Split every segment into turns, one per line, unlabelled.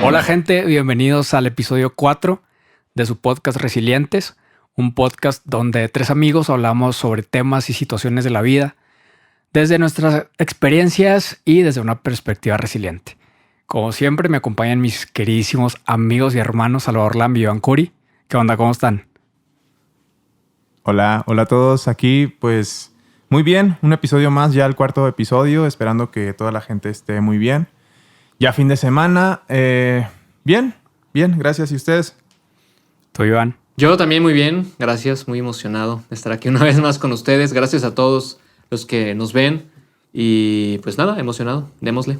Hola gente, bienvenidos al episodio 4 de su podcast Resilientes, un podcast donde tres amigos hablamos sobre temas y situaciones de la vida desde nuestras experiencias y desde una perspectiva resiliente. Como siempre me acompañan mis queridísimos amigos y hermanos Salvador Lam y Iván Curi. ¿Qué onda? ¿Cómo están?
Hola a todos. Aquí pues muy bien, un episodio más, ya el cuarto episodio, esperando que toda la gente esté muy bien. Ya fin de semana, bien, gracias. ¿Y ustedes?
¿Tú, Iván?
Yo también muy bien, gracias, muy emocionado de estar aquí una vez más con ustedes. Gracias a todos los que nos ven y pues nada, emocionado, démosle.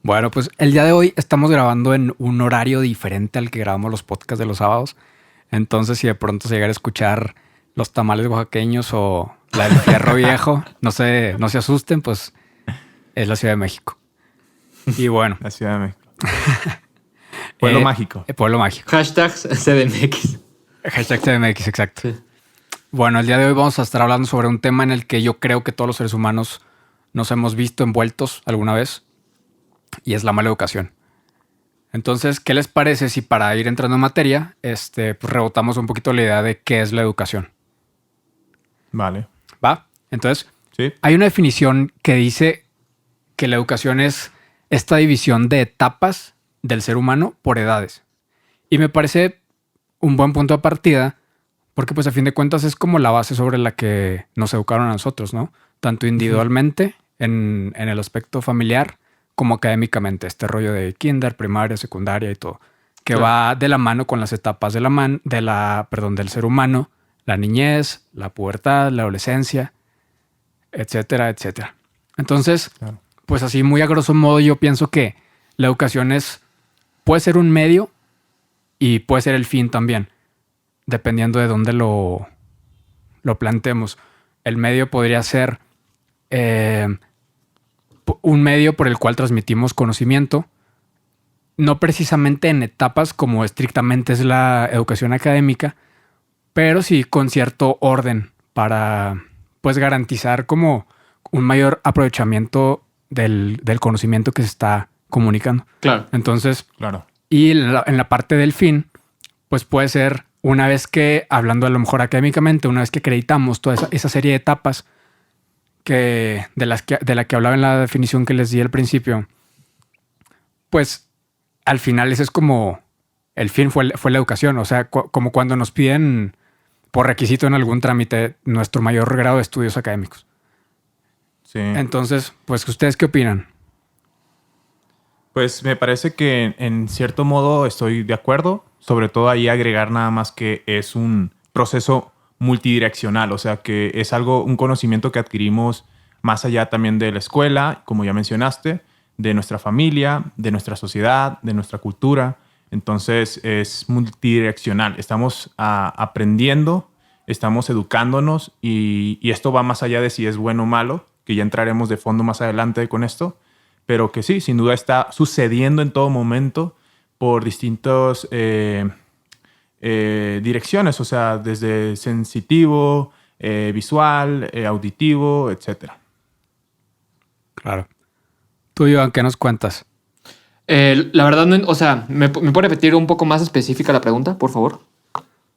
Bueno, pues el día de hoy estamos grabando en un horario diferente al que grabamos los podcasts de los sábados. Entonces, si de pronto se llegara a escuchar los tamales oaxaqueños o la del fierro viejo, no se asusten, pues es la Ciudad de México. Y bueno.
La Ciudad de México. Pueblo mágico.
Pueblo mágico.
Hashtag CDMX.
Hashtag CDMX, exacto.
Sí.
Bueno, el día de hoy vamos a estar hablando sobre un tema en el que yo creo que todos los seres humanos nos hemos visto envueltos alguna vez, y es la mala educación. Entonces, ¿qué les parece si para ir entrando en materia, pues rebotamos un poquito la idea de qué es la educación?
Vale.
¿Va? Entonces,
sí.
Hay una definición que dice que la educación es esta división de etapas del ser humano por edades. Y me parece un buen punto de partida porque pues a fin de cuentas es como la base sobre la que nos educaron a nosotros, ¿no? Tanto individualmente en el aspecto familiar como académicamente. Este rollo de kinder, primaria, secundaria y todo. Que va de la mano con las etapas del ser humano. La niñez, la pubertad, la adolescencia, etcétera, etcétera. Entonces, pues así muy a grosso modo yo pienso que la educación puede ser un medio y puede ser el fin también, dependiendo de dónde lo planteemos. El medio podría ser un medio por el cual transmitimos conocimiento, no precisamente en etapas como estrictamente es la educación académica, pero sí con cierto orden para pues garantizar como un mayor aprovechamiento del conocimiento que se está comunicando.
Claro.
Entonces,
claro.
Y en la parte del fin, pues puede ser una vez que, hablando a lo mejor académicamente, una vez que acreditamos toda esa serie de etapas de la que hablaba en la definición que les di al principio, pues al final ese es como el fin fue la educación. O sea, como cuando nos piden por requisito en algún trámite nuestro mayor grado de estudios académicos.
Sí.
Entonces, pues, ¿ustedes qué opinan?
Pues me parece que en cierto modo estoy de acuerdo. Sobre todo ahí agregar nada más que es un proceso multidireccional. O sea, que es un conocimiento que adquirimos más allá también de la escuela, como ya mencionaste, de nuestra familia, de nuestra sociedad, de nuestra cultura. Entonces es multidireccional. Estamos aprendiendo, estamos educándonos y esto va más allá de si es bueno o malo, que ya entraremos de fondo más adelante con esto, pero que sí, sin duda está sucediendo en todo momento por distintas direcciones, o sea, desde sensitivo, visual, auditivo, etc.
Claro. Tú, Iván, ¿qué nos cuentas?
La verdad, no, o sea, ¿me puede repetir un poco más específica la pregunta, por favor?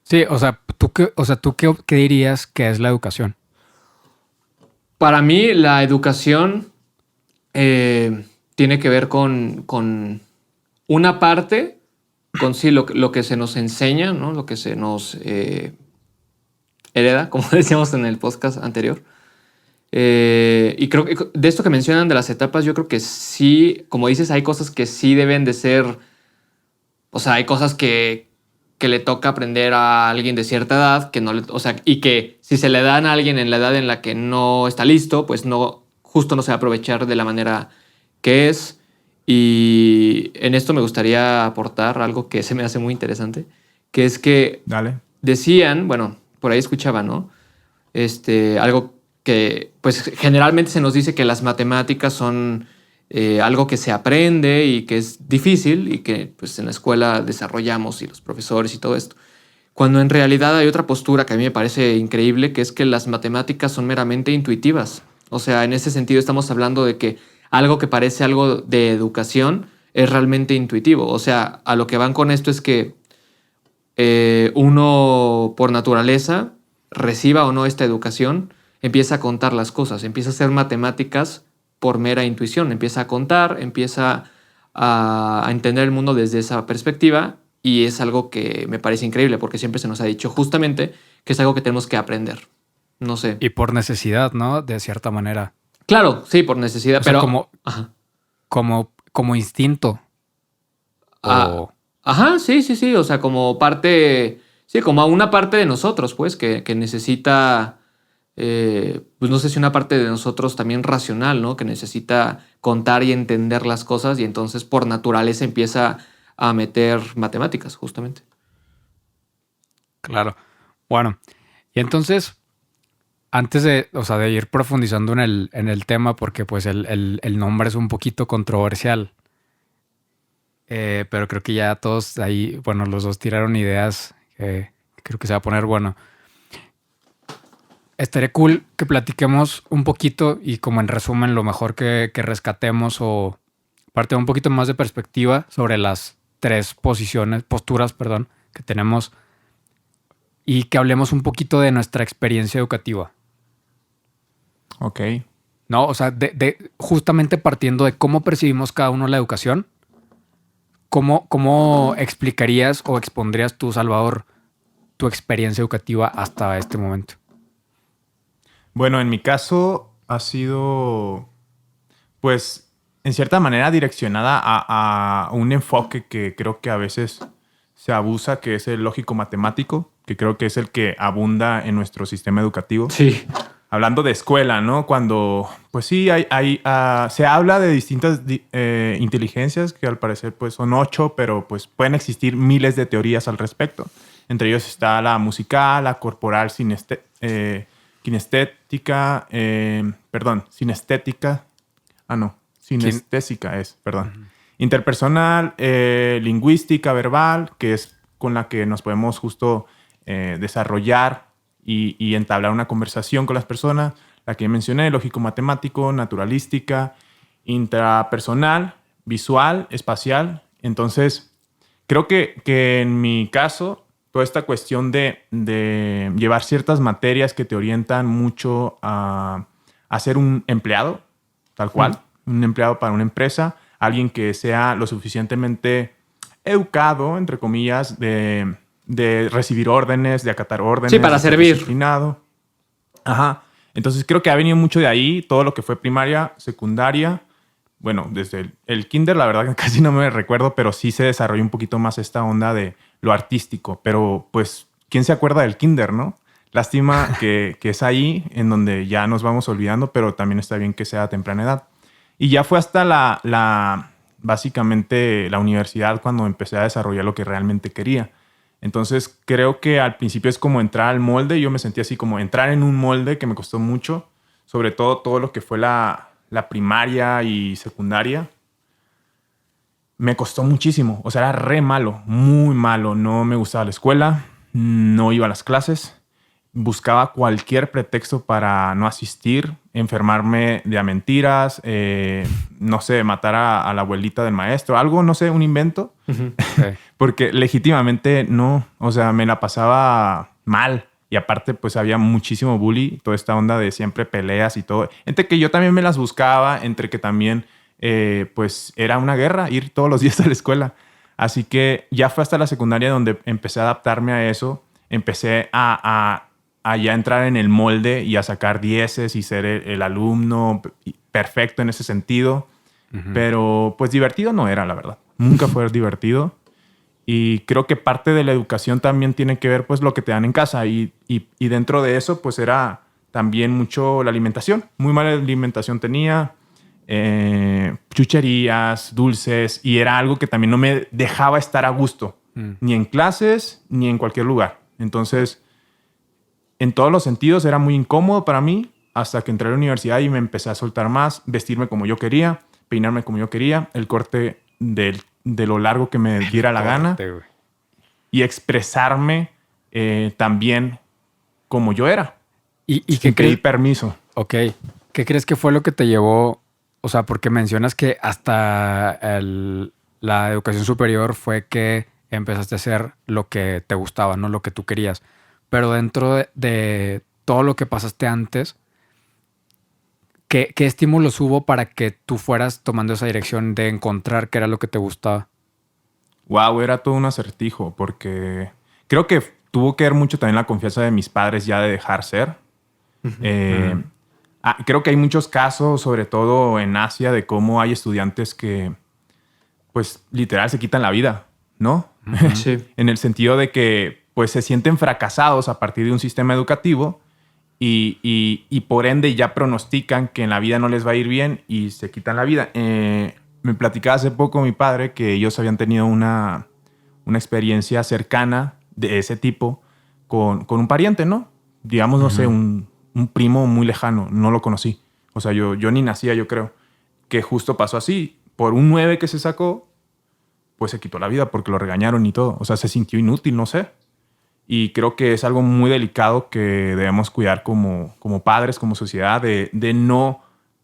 Sí, o sea, ¿tú qué dirías que es la educación?
Para mí, la educación tiene que ver con una parte, con sí, lo que se nos enseña, ¿no? Lo que se nos hereda, como decíamos en el podcast anterior. Y creo que de esto que mencionan de las etapas, yo creo que sí, como dices, hay cosas que sí deben de ser, o sea, hay cosas que le toca aprender a alguien de cierta edad, que no le, o sea, y que si se le dan a alguien en la edad en la que no está listo, pues justo no se va a aprovechar de la manera que es. Y en esto me gustaría aportar algo que se me hace muy interesante, que es que decían, bueno, por ahí escuchaba, ¿no? Algo que pues generalmente se nos dice que las matemáticas son algo que se aprende y que es difícil y que pues en la escuela desarrollamos y los profesores y todo esto. Cuando en realidad hay otra postura que a mí me parece increíble, que es que las matemáticas son meramente intuitivas. O sea, en ese sentido estamos hablando de que algo que parece algo de educación es realmente intuitivo. O sea, a lo que van con esto es que uno por naturaleza, reciba o no esta educación, empieza a contar las cosas, empieza a hacer matemáticas por mera intuición, empieza a contar, empieza a entender el mundo desde esa perspectiva, y es algo que me parece increíble porque siempre se nos ha dicho justamente que es algo que tenemos que aprender. No sé.
Y por necesidad, ¿no? De cierta manera.
Claro, sí, por necesidad,
O sea,
pero... Ajá.
como instinto. O...
Ajá, sí. O sea, como parte... Sí, como una parte de nosotros, pues, que necesita... pues no sé si una parte de nosotros también racional, ¿no? Que necesita contar y entender las cosas, y entonces por naturaleza empieza a meter matemáticas, justamente.
Claro. Bueno, y entonces, antes de ir profundizando en el tema, porque pues el nombre es un poquito controversial, pero creo que ya todos ahí, bueno, los dos tiraron ideas, creo que se va a poner bueno. Estaría cool que platiquemos un poquito y como en resumen lo mejor que rescatemos o parte un poquito más de perspectiva sobre las tres posturas, que tenemos, y que hablemos un poquito de nuestra experiencia educativa.
Ok.
¿No? O sea, justamente partiendo de cómo percibimos cada uno la educación, ¿cómo explicarías o expondrías tú, Salvador, tu experiencia educativa hasta este momento?
Bueno, en mi caso ha sido, pues, en cierta manera direccionada a un enfoque que creo que a veces se abusa, que es el lógico-matemático, que creo que es el que abunda en nuestro sistema educativo.
Sí.
Hablando de escuela, ¿no? Cuando, pues sí, se habla de distintas inteligencias, que al parecer pues son 8, pero pues pueden existir miles de teorías al respecto. Entre ellos está la musical, la corporal, sinestética, interpersonal, lingüística, verbal, que es con la que nos podemos justo desarrollar y entablar una conversación con las personas. La que mencioné, lógico-matemático, naturalística, intrapersonal, visual, espacial. Entonces, creo que en mi caso, toda esta cuestión de llevar ciertas materias que te orientan mucho a ser un empleado, tal cual, un empleado para una empresa, alguien que sea lo suficientemente educado, entre comillas, de recibir órdenes, de acatar órdenes.
Sí, para
de ser
servir.
disciplinado. Ajá. Entonces creo que ha venido mucho de ahí, todo lo que fue primaria, secundaria. Bueno, desde el kinder, la verdad que casi no me recuerdo, pero sí se desarrolló un poquito más esta onda de lo artístico. Pero pues, ¿quién se acuerda del kinder, no? Lástima que es ahí en donde ya nos vamos olvidando, pero también está bien que sea a temprana edad. Y ya fue hasta básicamente la universidad cuando empecé a desarrollar lo que realmente quería. Entonces creo que al principio es como entrar al molde. Yo me sentí así como entrar en un molde que me costó mucho. Sobre todo lo que fue la primaria y secundaria. Me costó muchísimo. O sea, era re malo, muy malo. No me gustaba la escuela, no iba a las clases. Buscaba cualquier pretexto para no asistir, enfermarme de a mentiras, no sé, matar a la abuelita del maestro, algo, no sé, un invento.
Okay.
Porque legítimamente no, o sea, me la pasaba mal. Y aparte, pues había muchísimo bully, toda esta onda de siempre peleas y todo. Entre que yo también me las buscaba, entre que también, pues era una guerra ir todos los días a la escuela. Así que ya fue hasta la secundaria donde empecé a adaptarme a eso. Empecé a ya entrar en el molde y a sacar dieces y ser el alumno perfecto en ese sentido. Uh-huh. Pero pues divertido no era, la verdad. Nunca fue divertido. Y creo que parte de la educación también tiene que ver pues lo que te dan en casa. Y dentro de eso pues era también mucho la alimentación. Muy mala alimentación tenía. Chucherías, dulces. Y era algo que también no me dejaba estar a gusto. Ni en clases, ni en cualquier lugar. Entonces, en todos los sentidos era muy incómodo para mí. Hasta que entré a la universidad y me empecé a soltar más. Vestirme como yo quería. Peinarme como yo quería. El corte de lo largo que me diera la gana y expresarme también como yo era.
¿Y
qué crees? Permiso.
Ok. ¿Qué crees que fue lo que te llevó? O sea, porque mencionas que hasta la educación superior fue que empezaste a hacer lo que te gustaba, no lo que tú querías. Pero dentro de todo lo que pasaste antes, ¿qué estímulos hubo para que tú fueras tomando esa dirección de encontrar qué era lo que te gustaba?
Wow, era todo un acertijo porque creo que tuvo que ver mucho también la confianza de mis padres ya de dejar ser. Creo que hay muchos casos, sobre todo en Asia, de cómo hay estudiantes que, pues, literal se quitan la vida, ¿no?
Sí.
En el sentido de que, pues, se sienten fracasados a partir de un sistema educativo y por ende ya pronostican que en la vida no les va a ir bien y se quitan la vida. Me platicaba hace poco mi padre que ellos habían tenido una experiencia cercana de ese tipo con un pariente, ¿no? Digamos, no sé, un primo muy lejano, no lo conocí. O sea, yo ni nacía, yo creo. Que justo pasó así. Por un 9 que se sacó, pues se quitó la vida porque lo regañaron y todo. O sea, se sintió inútil, no sé. Y creo que es algo muy delicado que debemos cuidar como padres, como sociedad, de no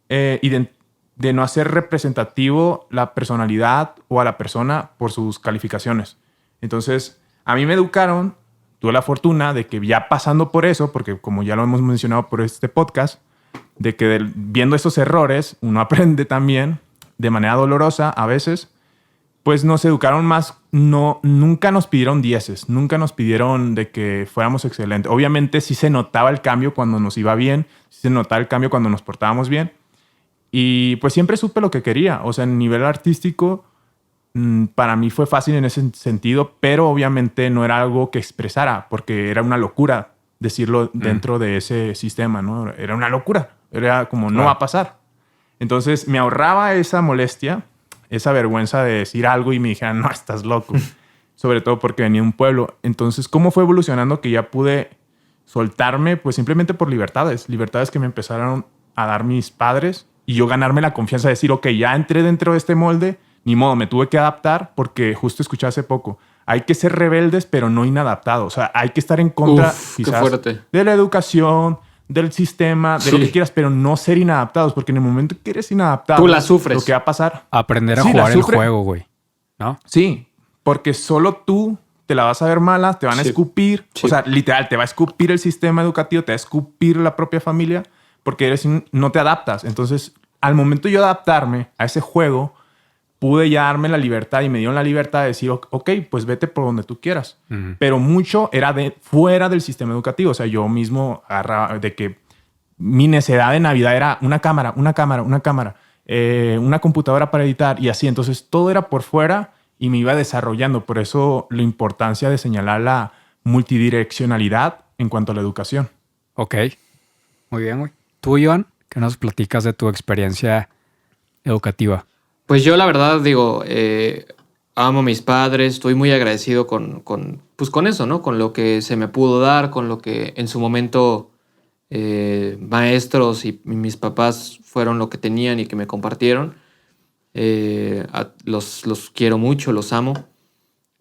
de no hacer representativo la personalidad o a la persona por sus calificaciones. Entonces, a mí me educaron, tuve la fortuna de que ya pasando por eso, porque como ya lo hemos mencionado por este podcast, de que viendo estos errores uno aprende también de manera dolorosa a veces, pues nos educaron más, nunca nos pidieron dieces, nunca nos pidieron de que fuéramos excelentes. Obviamente sí se notaba el cambio cuando nos iba bien, sí se notaba el cambio cuando nos portábamos bien. Y pues siempre supe lo que quería. O sea, en nivel artístico, para mí fue fácil en ese sentido, pero obviamente no era algo que expresara, porque era una locura decirlo dentro de ese sistema, ¿no? Era una locura. Era como, no va a pasar. Entonces me ahorraba esa molestia, esa vergüenza de decir algo y me dijeran, no, estás loco. Sobre todo porque venía de un pueblo. Entonces, ¿cómo fue evolucionando que ya pude soltarme? Pues simplemente por libertades. Libertades que me empezaron a dar mis padres y yo ganarme la confianza de decir, ok, ya entré dentro de este molde, ni modo, me tuve que adaptar porque justo escuché hace poco, hay que ser rebeldes pero no inadaptados. O sea, hay que estar en contra quizás de la educación, del sistema, de lo que quieras, pero no ser inadaptados, porque en el momento que eres inadaptado,
tú la sufres.
lo que va a pasar...
Aprender a jugar el juego, güey, ¿no?
Sí, porque solo tú te la vas a ver mala, te van a escupir. O sea, literal, te va a escupir el sistema educativo, te va a escupir la propia familia, porque no te adaptas. Entonces, al momento yo de adaptarme a ese juego, pude ya darme la libertad y me dieron la libertad de decir, ok, pues vete por donde tú quieras. Pero mucho era fuera del sistema educativo. O sea, yo mismo agarraba de que mi necesidad de Navidad era una cámara, una computadora para editar y así. Entonces, todo era por fuera y me iba desarrollando. Por eso la importancia de señalar la multidireccionalidad en cuanto a la educación.
Ok, muy bien, güey. Tú, Joan, ¿qué nos platicas de tu experiencia educativa?
Pues yo la verdad digo, amo a mis padres, estoy muy agradecido con eso, ¿no? Con lo que se me pudo dar, con lo que en su momento maestros y mis papás fueron lo que tenían y que me compartieron. Los quiero mucho, los amo.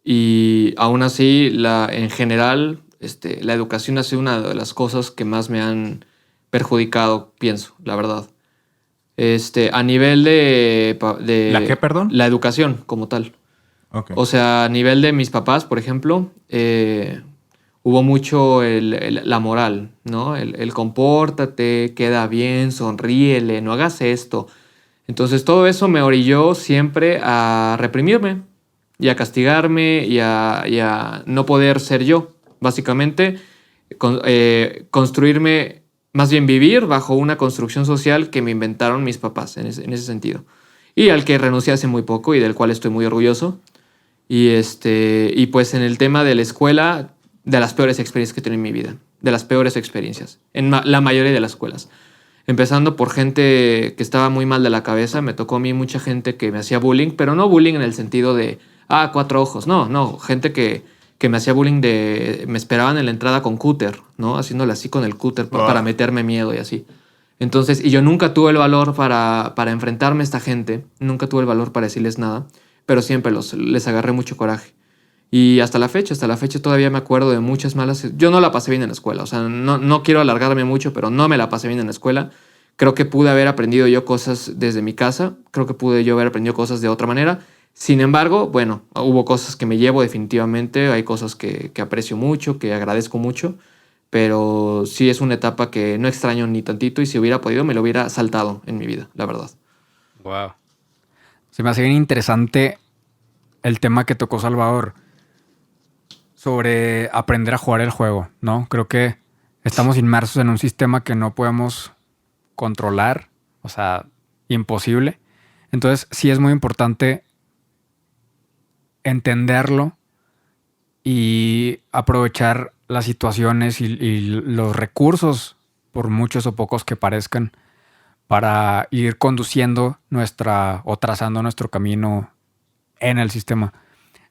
Y aún así, en general, la educación ha sido una de las cosas que más me han perjudicado, pienso, la verdad. A nivel de...
¿La qué, perdón?
La educación como tal.
Okay.
O sea, a nivel de mis papás, por ejemplo, hubo mucho la moral, ¿no? El compórtate, queda bien, sonríele, no hagas esto. Entonces todo eso me orilló siempre a reprimirme y a castigarme y a no poder ser yo. Básicamente, construirme... Más bien vivir bajo una construcción social que me inventaron mis papás en ese sentido. Y al que renuncié hace muy poco y del cual estoy muy orgulloso. Y pues en el tema de la escuela, de las peores experiencias que he tenido en mi vida. De las peores experiencias. En la mayoría de las escuelas. Empezando por gente que estaba muy mal de la cabeza. Me tocó a mí mucha gente que me hacía bullying. Pero no bullying en el sentido de, 4 ojos. No, gente que me hacía bullying me esperaban en la entrada con cúter, ¿no? Haciéndole así con el cúter para meterme miedo y así. Entonces, y yo nunca tuve el valor para enfrentarme a esta gente, nunca tuve el valor para decirles nada, pero siempre les agarré mucho coraje. Y hasta la fecha todavía me acuerdo de muchas malas... Yo no la pasé bien en la escuela, o sea, no quiero alargarme mucho, pero no me la pasé bien en la escuela. Creo que pude haber aprendido yo cosas desde mi casa, creo que pude yo haber aprendido cosas de otra manera. Sin embargo, bueno, hubo cosas que me llevo definitivamente, hay cosas que aprecio mucho, que agradezco mucho, pero sí es una etapa que no extraño ni tantito y si hubiera podido me lo hubiera saltado en mi vida, la verdad.
Wow. Se me hace bien interesante el tema que tocó Salvador sobre aprender a jugar el juego, ¿no? Creo que estamos inmersos en un sistema que no podemos controlar, o sea, imposible. Entonces, sí es muy importante entenderlo y aprovechar las situaciones y los recursos, por muchos o pocos que parezcan, para ir conduciendo o trazando nuestro camino en el sistema.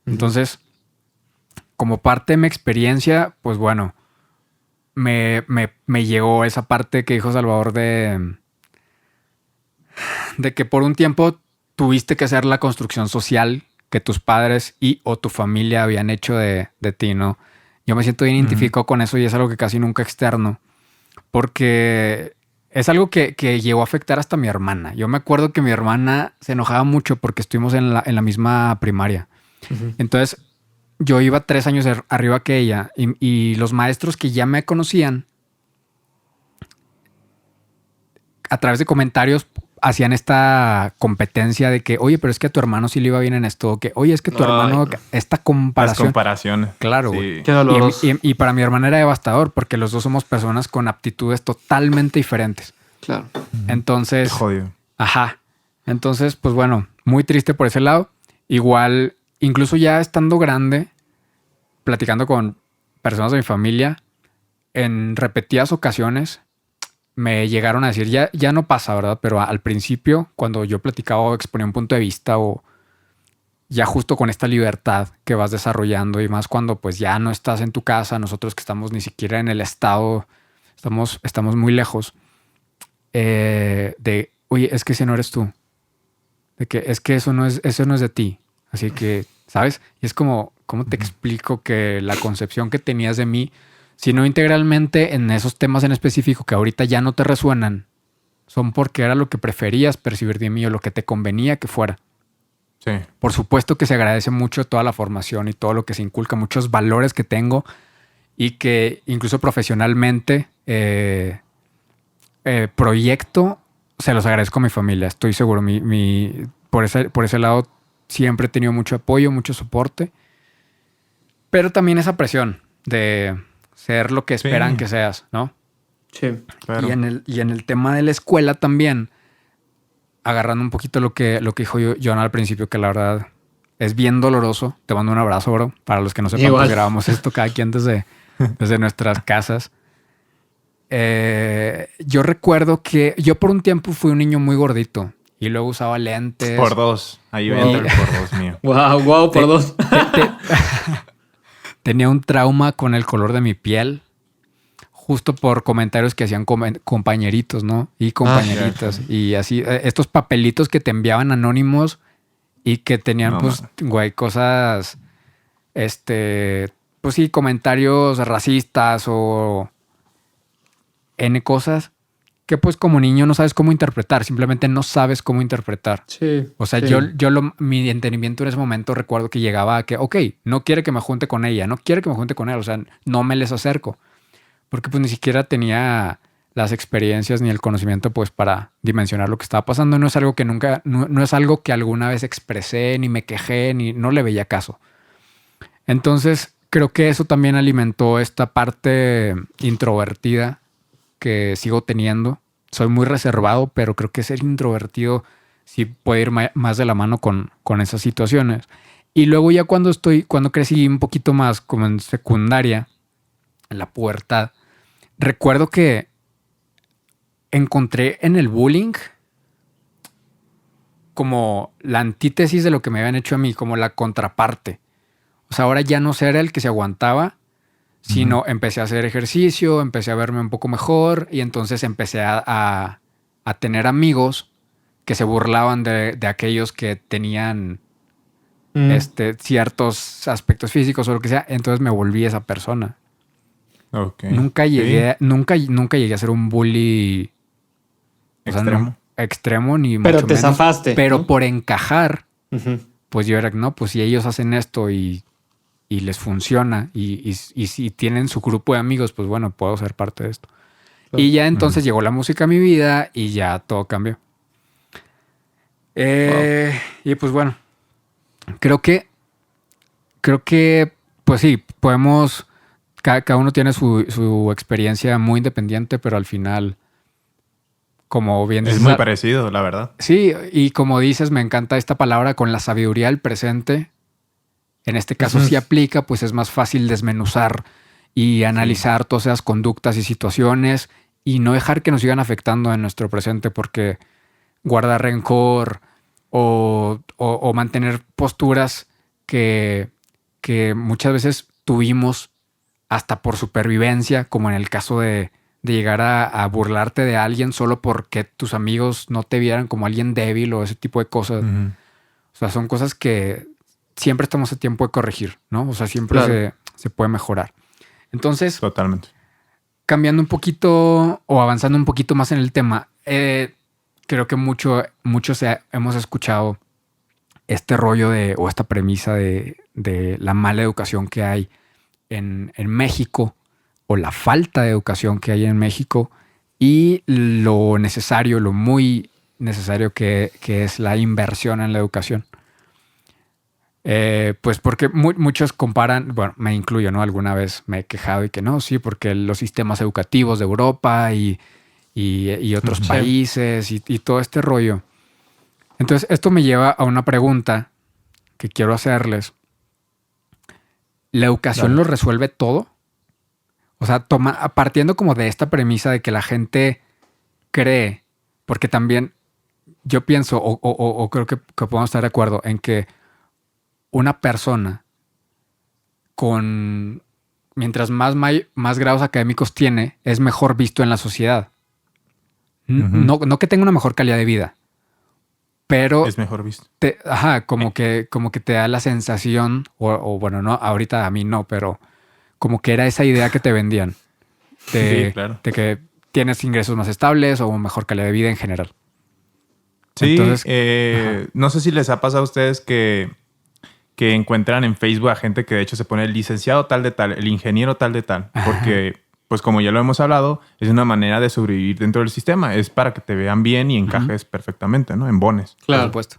Entonces, como parte de mi experiencia, pues bueno, me llegó esa parte que dijo Salvador de que por un tiempo tuviste que hacer la construcción social que tus padres o tu familia habían hecho de ti, ¿no? Yo me siento identificado con eso y es algo que casi nunca externo, porque es algo que llegó a afectar hasta a mi hermana. Yo me acuerdo que mi hermana se enojaba mucho porque estuvimos en la misma primaria. Entonces, yo iba 3 años arriba que ella y los maestros que ya me conocían, a través de comentarios, hacían esta competencia de que, oye, pero es que a tu hermano sí le iba bien en esto, o que, oye, es que tu hermano, esta comparación.
Las comparaciones.
Claro,
Sí.
güey.
Qué doloroso.
Y para mi hermana era devastador porque los dos somos personas con aptitudes totalmente diferentes.
Claro.
Entonces,
Qué jodido.
ajá. Entonces, pues bueno, muy triste por ese lado. Igual, incluso ya estando grande, platicando con personas de mi familia, en repetidas ocasiones me llegaron a decir, ya no pasa, ¿verdad? Pero al principio, cuando yo platicaba o exponía un punto de vista o ya justo con esta libertad que vas desarrollando y más cuando pues ya no estás en tu casa, nosotros que estamos ni siquiera en el estado, estamos muy lejos, de, oye, es que ese no eres tú. De que es que eso no es de ti. Así que, ¿sabes? Y es como, ¿cómo te explico que la concepción que tenías de mí, si no integralmente en esos temas en específico que ahorita ya no te resuenan, son porque era lo que preferías percibir de mí o lo que te convenía que fuera?
Sí.
Por supuesto que se agradece mucho toda la formación y todo lo que se inculca, muchos valores que tengo y que incluso profesionalmente proyecto, se los agradezco a mi familia. Estoy seguro, por ese lado siempre he tenido mucho apoyo, mucho soporte, pero también esa presión de ser lo que esperan que seas, ¿no?
Sí.
Claro.
Y en el tema de la escuela también, agarrando un poquito lo que dijo John al principio, que la verdad es bien doloroso. Te mando un abrazo, bro. Para los que no sepan, pues grabamos esto cada quien desde nuestras casas. Yo recuerdo que yo por un tiempo fui un niño muy gordito y luego usaba lentes.
Por 2. Ahí
Wow.
entra el por 2 mío.
Wow, por 2.
Tenía un trauma con el color de mi piel, justo por comentarios que hacían compañeritos, ¿no? Y compañeritas. Y así, estos papelitos que te enviaban anónimos y que tenían, güey, cosas, pues sí, comentarios racistas o N cosas que pues como niño no sabes cómo interpretar, simplemente no sabes cómo interpretar.
Sí.
O sea,
sí.
mi entendimiento en ese momento recuerdo que llegaba a que, ok, no quiere que me junte con ella, no quiere que me junte con él, o sea, no me les acerco. Porque pues ni siquiera tenía las experiencias ni el conocimiento pues para dimensionar lo que estaba pasando. No es algo que nunca, no es algo que alguna vez expresé, ni me quejé, ni no le veía caso. Entonces creo que eso también alimentó esta parte introvertida que sigo teniendo. Soy muy reservado, pero creo que ser introvertido sí puede ir más de la mano con esas situaciones. Y luego ya cuando crecí un poquito más como en secundaria, en la pubertad, recuerdo que encontré en el bullying como la antítesis de lo que me habían hecho a mí, como la contraparte. O sea, ahora ya no ser el que se aguantaba, sino empecé a hacer ejercicio, empecé a verme un poco mejor y entonces empecé a tener amigos que se burlaban de aquellos que tenían ciertos aspectos físicos o lo que sea. Entonces me volví esa persona.
Okay.
Nunca llegué a ser un bully
extremo.
Extremo ni
pero
mucho
te
menos.
zafaste.
Pero
¿no?
por encajar pues yo era, no, pues si ellos hacen esto y les funciona y si tienen su grupo de amigos, pues bueno, puedo ser parte de esto.
Claro.
Y ya entonces llegó la música a mi vida y ya todo cambió. Y pues bueno, creo que, pues sí, podemos, cada uno tiene su experiencia muy independiente, pero al final, como bien dices,
Es muy parecido, la verdad.
sí, y como dices, me encanta esta palabra con la sabiduría del presente. En este caso sí aplica, pues es más fácil desmenuzar y analizar todas esas conductas y situaciones y no dejar que nos sigan afectando en nuestro presente, porque guardar rencor o mantener posturas que muchas veces tuvimos hasta por supervivencia, como en el caso de llegar a burlarte de alguien solo porque tus amigos no te vieran como alguien débil o ese tipo de cosas.
Ujú.
O sea, son cosas que siempre estamos a tiempo de corregir, ¿no? O sea, siempre
Claro.
se puede mejorar. Entonces,
Totalmente.
cambiando un poquito o avanzando un poquito más en el tema, creo que muchos hemos escuchado este rollo o esta premisa de la mala educación que hay en México o la falta de educación que hay en México y lo necesario, lo muy necesario que es la inversión en la educación. Pues porque muchos comparan, bueno, me incluyo, ¿no? Alguna vez me he quejado y que no, sí, porque los sistemas educativos de Europa y otros
Sí.
países y todo este rollo. Entonces, esto me lleva a una pregunta que quiero hacerles. ¿La educación
Dale.
lo resuelve todo? O sea, partiendo como de esta premisa de que la gente cree, porque también yo pienso o creo que podemos estar de acuerdo en que una persona mientras más grados académicos tiene, es mejor visto en la sociedad.
Ujú.
No que tenga una mejor calidad de vida, pero
Es mejor visto.
como que te da la sensación, o bueno, no, ahorita a mí no, pero como que era esa idea que te vendían
Sí, claro.
de que tienes ingresos más estables o mejor calidad de vida en general.
Sí,
Entonces,
no sé si les ha pasado a ustedes que encuentran en Facebook a gente que de hecho se pone el licenciado tal de tal, el ingeniero tal de tal, porque pues como ya lo hemos hablado, es una manera de sobrevivir dentro del sistema, es para que te vean bien y encajes perfectamente, ¿no? Embones.
Por
Claro.
supuesto.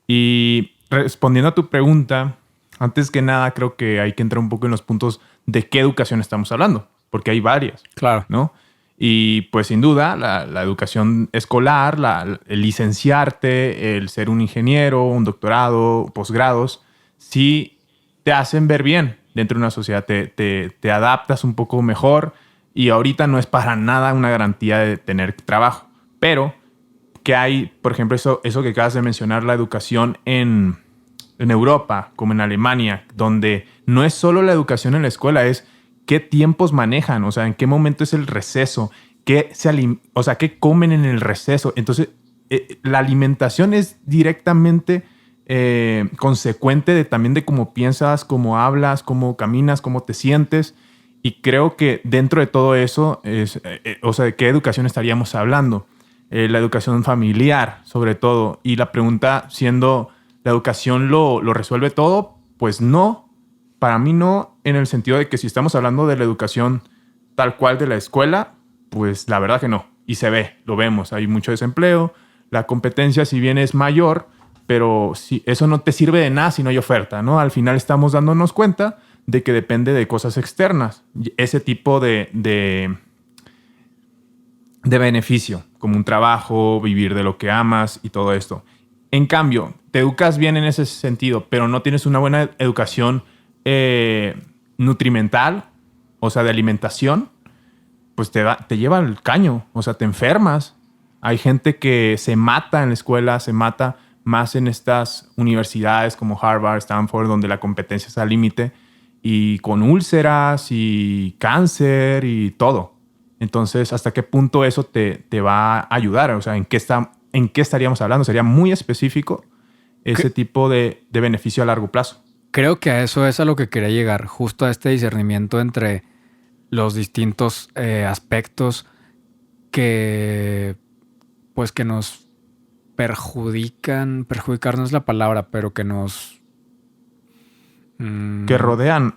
Y respondiendo a tu pregunta, antes que nada creo que hay que entrar un poco en los puntos de qué educación estamos hablando, porque hay varias,
Claro.
¿no? Y pues sin duda la educación escolar, el licenciarte, el ser un ingeniero, un doctorado, posgrados, sí te hacen ver bien dentro de una sociedad, te adaptas un poco mejor y ahorita no es para nada una garantía de tener trabajo. Pero que hay, por ejemplo, eso que acabas de mencionar, la educación en Europa, como en Alemania, donde no es solo la educación en la escuela, es qué tiempos manejan, o sea, en qué momento es el receso, qué comen en el receso. Entonces, la alimentación es directamente consecuente también de cómo piensas, cómo hablas, cómo caminas, cómo te sientes. Y creo que dentro de todo eso, ¿de qué educación estaríamos hablando? La educación familiar, sobre todo. Y la pregunta siendo, ¿la educación lo resuelve todo? Pues no. Para mí no, en el sentido de que si estamos hablando de la educación tal cual de la escuela, pues la verdad que no. Y se ve, lo vemos. Hay mucho desempleo. La competencia, si bien es mayor, pero eso no te sirve de nada si no hay oferta, ¿no? Al final estamos dándonos cuenta de que depende de cosas externas. Ese tipo de beneficio, como un trabajo, vivir de lo que amas y todo esto. En cambio, te educas bien en ese sentido, pero no tienes una buena educación nutrimental, o sea, de alimentación, pues te lleva al caño, o sea, te enfermas. Hay gente que se mata en la escuela, se mata más en estas universidades como Harvard, Stanford, donde la competencia es al límite, y con úlceras y cáncer y todo. Entonces, ¿hasta qué punto eso te va a ayudar? O sea, ¿en qué estaríamos hablando? Sería muy específico ese tipo de beneficio a largo plazo.
Creo que a eso es a lo que quería llegar, justo a este discernimiento entre los distintos aspectos que, pues, que nos perjudicar no es la palabra, pero que nos...
Que nos rodean.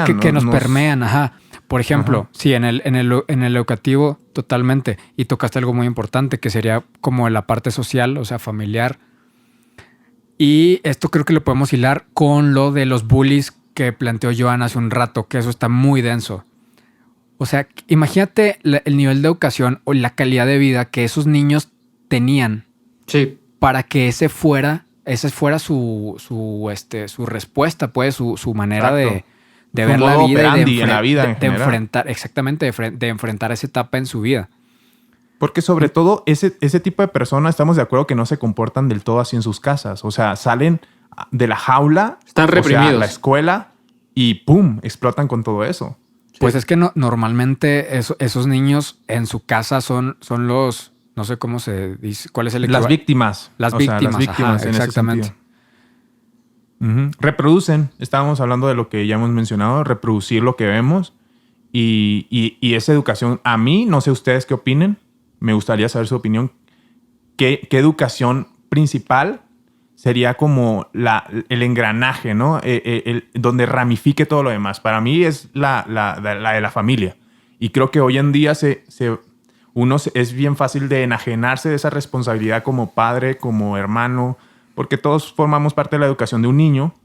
Sí, que nos permean, ajá. Por ejemplo,
Ajá.
sí, en el educativo, totalmente. Y tocaste algo muy importante, que sería como la parte social, o sea, familiar. Y esto creo que lo podemos hilar con lo de los bullies que planteó Joan hace un rato, que eso está muy denso. O sea, imagínate el nivel de educación o la calidad de vida que esos niños tenían
Sí.
para que esa fuera su respuesta, pues, su manera de
Su
ver la
modo
vida
operandi en la vida en
de
general.
enfrentar, exactamente, de enfrentar esa etapa en su vida.
Porque sobre todo ese tipo de personas estamos de acuerdo que no se comportan del todo así en sus casas. O sea, salen de la jaula,
Están
o sea,
reprimidos.
la escuela y ¡pum! Explotan con todo eso.
Pues es que normalmente esos niños en su casa son los, no sé cómo se dice, cuál es el
Las
equivalente.
víctimas.
Las
O sea,
víctimas, ajá,
en ese
exactamente.
sentido. Ujú. Reproducen. Estábamos hablando de lo que ya hemos mencionado, reproducir lo que vemos. Y esa educación, a mí, no sé ustedes qué opinen, me gustaría saber su opinión. ¿Qué educación principal sería como el engranaje, ¿no? Donde ramifique todo lo demás? Para mí es la de la familia. Y creo que hoy en día es bien fácil de enajenarse de esa responsabilidad como padre, como hermano, porque todos formamos parte de la educación de un niño.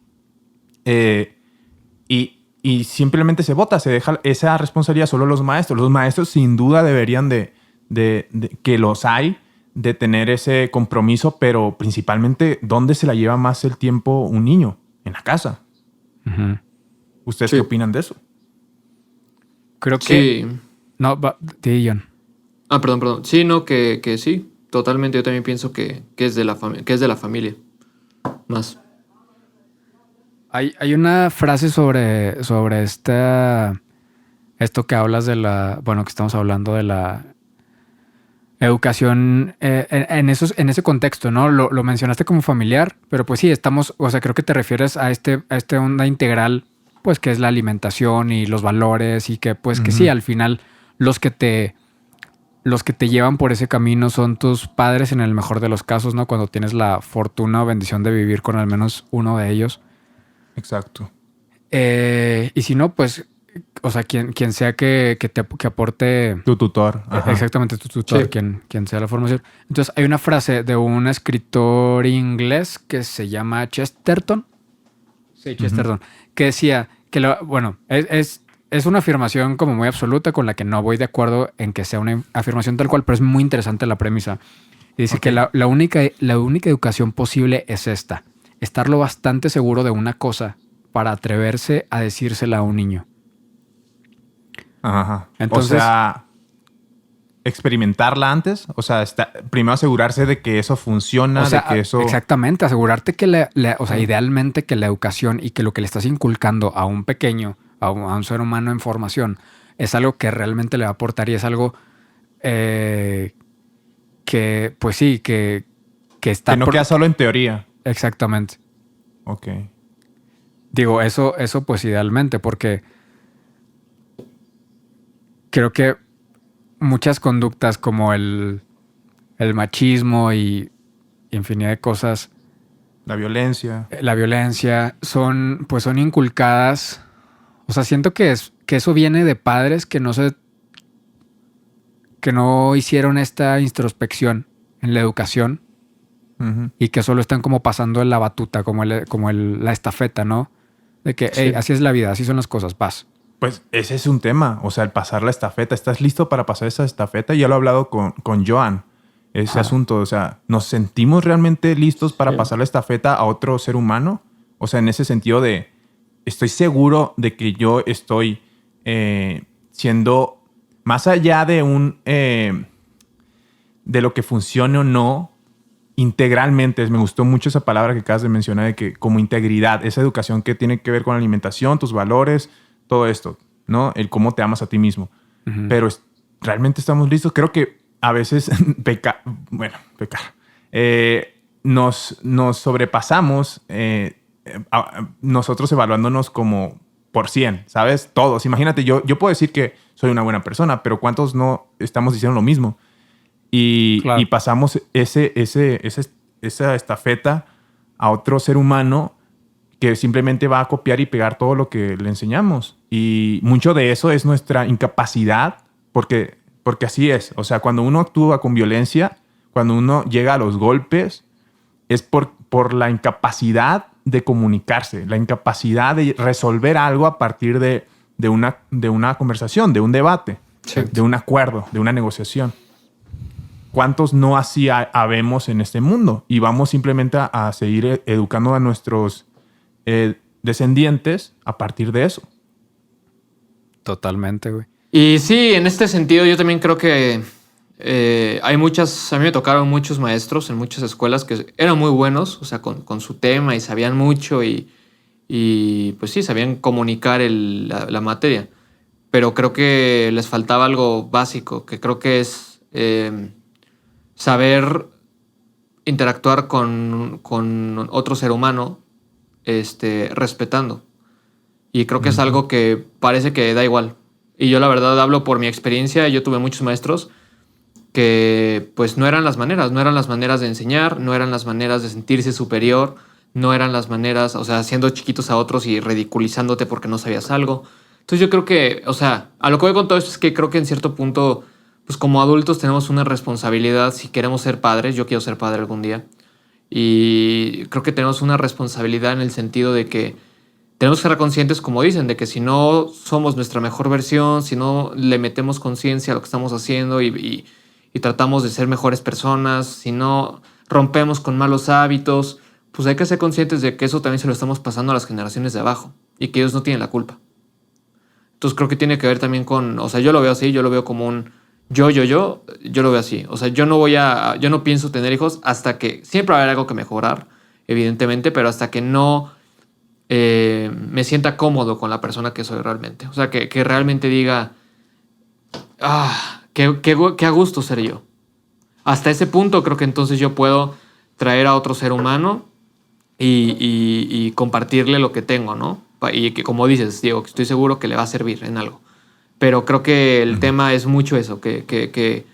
Y simplemente se bota, se deja esa responsabilidad solo a los maestros. Los maestros sin duda deberían de que los hay, de tener ese compromiso, pero principalmente, ¿dónde se la lleva más el tiempo un niño? En la casa.
Ujú.
¿Ustedes
Sí.
qué opinan de eso?
Creo que...
Sí.
No, sí, John.
Ah, perdón. Sí, no, que sí. Totalmente. Yo también pienso que es de la familia. Más.
Hay una frase sobre esto que hablas de que estamos hablando de la educación en ese contexto, ¿no? Lo mencionaste como familiar, pero pues sí, o sea, creo que te refieres a este onda integral, pues que es la alimentación y los valores y que pues que sí, al final los que te llevan por ese camino son tus padres en el mejor de los casos, ¿no? Cuando tienes la fortuna o bendición de vivir con al menos uno de ellos.
Exacto.
Y si no, pues, o sea, quien sea que aporte
Tu tutor. Ajá.
exactamente tu tutor,
Sí.
quien sea la formación. Entonces, hay una frase de un escritor inglés que se llama Chesterton. Sí, Chesterton. Que decía que, es una afirmación como muy absoluta con la que no voy de acuerdo en que sea una afirmación tal cual, pero es muy interesante la premisa. Y dice
Ok.
que la única educación posible es esta. Estar lo bastante seguro de una cosa para atreverse a decírsela a un niño.
Ajá.
Entonces-
O sea, experimentarla antes. O sea, primero asegurarse de que eso funciona,
O sea,
de que eso...
exactamente, asegurarte que o sea, idealmente que la educación y que lo que le estás inculcando a un pequeño, a un ser humano en formación, es algo que realmente le va a aportar y es algo que, pues sí, que está...
Que no queda solo en teoría.
Exactamente.
Ok.
Digo, eso pues idealmente, porque creo que muchas conductas como el machismo y infinidad de cosas,
La violencia.
la violencia, son inculcadas. O sea, siento que eso viene de padres que no hicieron esta introspección en la educación
Ujú.
y que solo están como pasando la batuta, como la estafeta, ¿no? De que,
Sí.
hey, así es la vida, así son las cosas, vas.
Pues ese es un tema, o sea, el pasar la estafeta. ¿Estás listo para pasar esa estafeta? Ya lo he hablado con Joan, ese
Ajá.
asunto. O sea, ¿nos sentimos realmente listos para
Sí.
pasar la estafeta a otro ser humano? O sea, en ese sentido de, estoy seguro de que yo estoy siendo, más allá de de lo que funcione o no, integralmente. Me gustó mucho esa palabra que acabas de mencionar, de que como integridad, esa educación que tiene que ver con la alimentación, tus valores, todo esto, ¿no? El cómo te amas a ti mismo.
Ujú.
Pero ¿realmente estamos listos? Creo que a veces nos sobrepasamos nosotros evaluándonos como por 100, ¿sabes? Todos. Imagínate, yo puedo decir que soy una buena persona, pero ¿cuántos no estamos diciendo lo mismo?
Claro.
y pasamos esa estafeta a otro ser humano que simplemente va a copiar y pegar todo lo que le enseñamos. Y mucho de eso es nuestra incapacidad, porque así es. O sea, cuando uno actúa con violencia, cuando uno llega a los golpes, es por la incapacidad de comunicarse, la incapacidad de resolver algo a partir de una conversación, de un debate, de un acuerdo, de una negociación. ¿Cuántos no así habemos en este mundo? Y vamos simplemente a seguir educando a nuestros descendientes a partir de eso.
Totalmente, güey.
Y sí, en este sentido yo también creo que a mí me tocaron muchos maestros en muchas escuelas que eran muy buenos, o sea, con su tema y sabían mucho y pues sí, sabían comunicar la materia. Pero creo que les faltaba algo básico, que creo que es saber interactuar con otro ser humano respetando. Y creo que es algo que parece que da igual. Y yo la verdad hablo por mi experiencia. Yo tuve muchos maestros que pues no eran las maneras de enseñar, no eran las maneras de sentirse superior, no eran las maneras, o sea, haciendo chiquitos a otros y ridiculizándote porque no sabías algo. Entonces yo creo que, o sea, a lo que voy con todo esto es que creo que en cierto punto, pues como adultos tenemos una responsabilidad si queremos ser padres. Yo quiero ser padre algún día. Y creo que tenemos una responsabilidad en el sentido de que tenemos que ser conscientes, como dicen, de que si no somos nuestra mejor versión, si no le metemos conciencia a lo que estamos haciendo y tratamos de ser mejores personas, si no rompemos con malos hábitos, pues hay que ser conscientes de que eso también se lo estamos pasando a las generaciones de abajo y que ellos no tienen la culpa. Entonces creo que tiene que ver también con, o sea, yo lo veo así, yo lo veo como un yo lo veo así. O sea, yo no pienso tener hijos hasta que, siempre va a haber algo que mejorar, evidentemente, pero hasta que no me sienta cómodo con la persona que soy realmente. O sea, que realmente diga, qué a gusto ser yo. Hasta ese punto creo que entonces yo puedo traer a otro ser humano y compartirle lo que tengo, ¿no? Y que, como dices, Diego, que estoy seguro que le va a servir en algo. Pero creo que el tema es mucho eso, que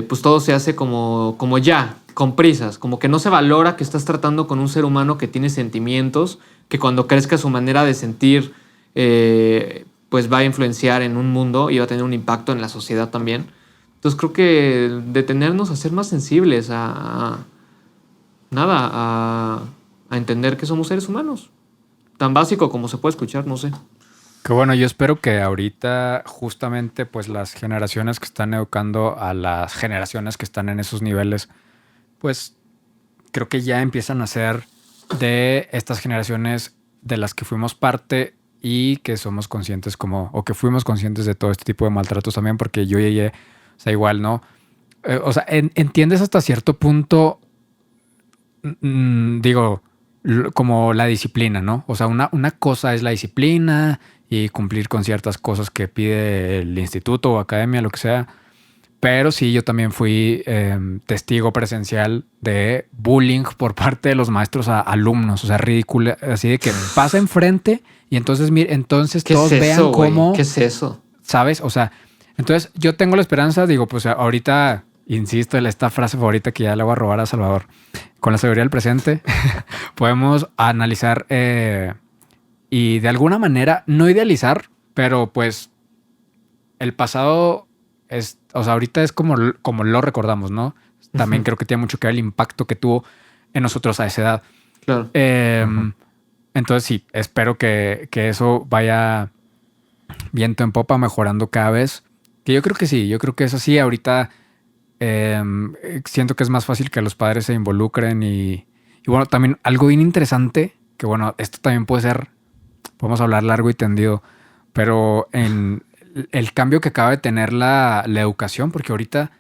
pues todo se hace como ya, con prisas, como que no se valora que estás tratando con un ser humano que tiene sentimientos, que cuando crezca su manera de sentir, pues va a influenciar en un mundo y va a tener un impacto en la sociedad también. Entonces creo que detenernos a ser más sensibles, a entender que somos seres humanos. Tan básico como se puede escuchar, no sé.
Que bueno, yo espero que ahorita justamente pues las generaciones que están educando a las generaciones que están en esos niveles, pues creo que ya empiezan a ser de estas generaciones de las que fuimos parte y que somos conscientes o que fuimos conscientes de todo este tipo de maltratos también, porque yo llegué, o sea, igual, ¿no? O sea, entiendes hasta cierto punto, digo, como la disciplina, ¿no? O sea, una cosa es la disciplina y cumplir con ciertas cosas que pide el instituto o academia, lo que sea. Pero sí, yo también fui testigo presencial de bullying por parte de los maestros a alumnos. O sea, ridículo. Así de que pasa enfrente y entonces, entonces todos vean cómo...
¿Qué es eso?
¿Sabes? O sea, entonces yo tengo la esperanza, digo, pues ahorita, insisto, en esta frase favorita que ya le voy a robar a Salvador. Con la sabiduría del presente podemos analizar y de alguna manera no idealizar, pero pues el pasado es, o sea, ahorita es como lo recordamos, ¿no? También creo que tiene mucho que ver el impacto que tuvo en nosotros a esa edad.
Claro.
Entonces sí, espero que eso vaya viento en popa, mejorando cada vez. Que yo creo que sí, yo creo que es así. Ahorita siento que es más fácil que los padres se involucren y bueno, también algo bien interesante, que bueno, esto también puede ser, podemos hablar largo y tendido, pero en el cambio que acaba de tener la educación, porque ahorita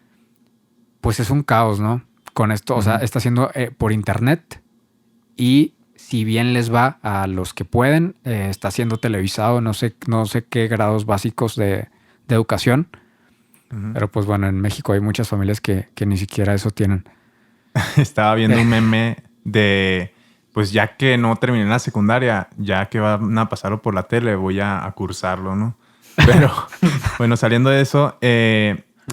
pues es un caos, ¿no? Con esto, o sea, está haciendo por internet y si bien les va a los que pueden, está siendo televisado, no sé qué grados básicos de educación. Pero pues bueno, en México hay muchas familias que ni siquiera eso tienen.
Estaba viendo un meme de, pues ya que no terminé la secundaria, ya que van a pasarlo por la tele, voy a cursarlo, ¿no? Pero bueno, saliendo de eso,